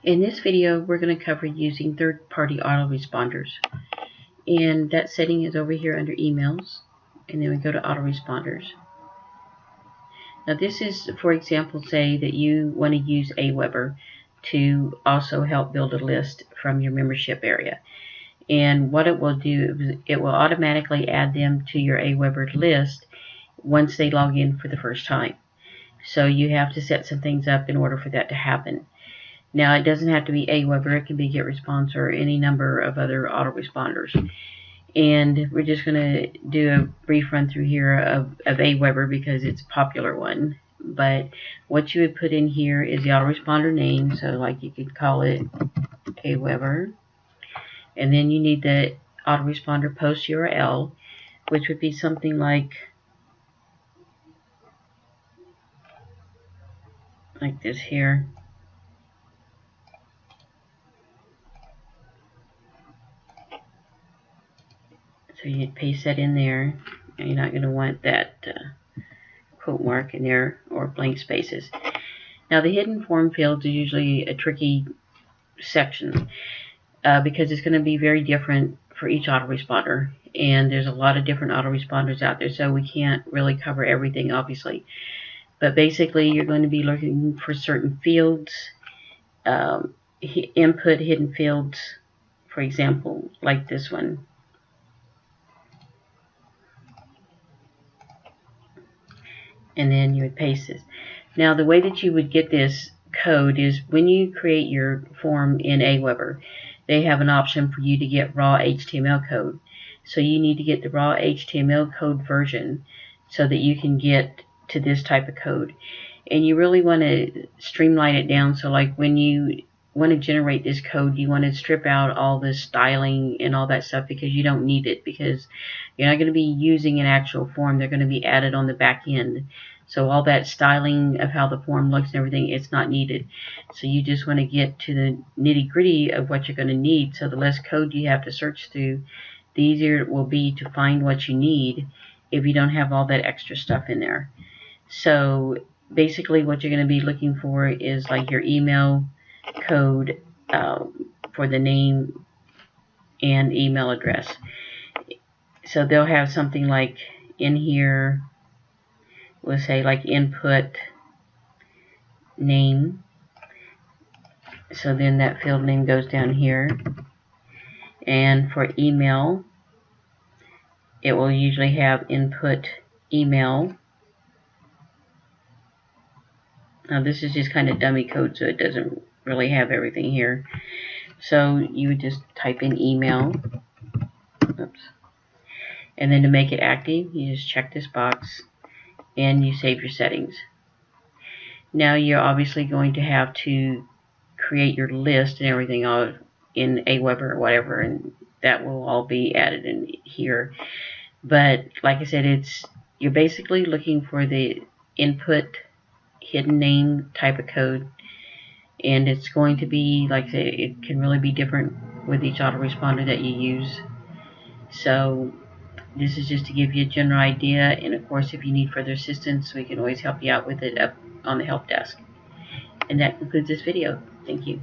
In this video, we're going to cover using third-party autoresponders. And that setting is over here under emails. And then we go to autoresponders. Now this is, for example, say that you want to use Aweber to also help build a list from your membership area. And what it will do is it will automatically add them to your Aweber list once they log in for the first time. So you have to set some things up in order for that to happen. Now, it doesn't have to be Aweber. It can be GetResponse or any number of other autoresponders. And we're just going to do a brief run through here of Aweber because it's a popular one. But what you would put in here is the autoresponder name. So like you could call it Aweber. And then you need the autoresponder post URL, which would be something like this here. So you'd paste that in there, and you're not going to want that quote mark in there or blank spaces. Now the hidden form fields are usually a tricky section because it's going to be very different for each autoresponder, and there's a lot of different autoresponders out there, so we can't really cover everything obviously. But basically you're going to be looking for certain fields, input hidden fields, for example, like this one. And then you would paste this. Now the way that you would get this code is when you create your form in Aweber, they have an option for you to get raw HTML code. So you need to get the raw HTML code version so that you can get to this type of code. And you really want to streamline it down, so like when you want to generate this code, you want to strip out all this styling and all that stuff because you don't need it, because you're not going to be using an actual form. They're going to be added on the back end. So all that styling of how the form looks and everything, it's not needed. So you just want to get to the nitty-gritty of what you're going to need. So the less code you have to search through, the easier it will be to find what you need if you don't have all that extra stuff in there. So basically what you're going to be looking for is like your email code for the name and email address. So they'll have something like in here, we'll say like input name. So then that field name goes down here. And for email, it will usually have input email. Now this is just kind of dummy code, so it doesn't really have everything here. So you would just type in email. Oops. And then to make it active, you just check this box and you save your settings. Now you're obviously going to have to create your list and everything in Aweber or whatever, and that will all be added in here. But like I said, you're basically looking for the input hidden name type of code, and it's going to be, like I say, it can really be different with each autoresponder that you use. So this is just to give you a general idea, and of course if you need further assistance, we can always help you out with it up on the help desk. And that concludes this video. Thank you.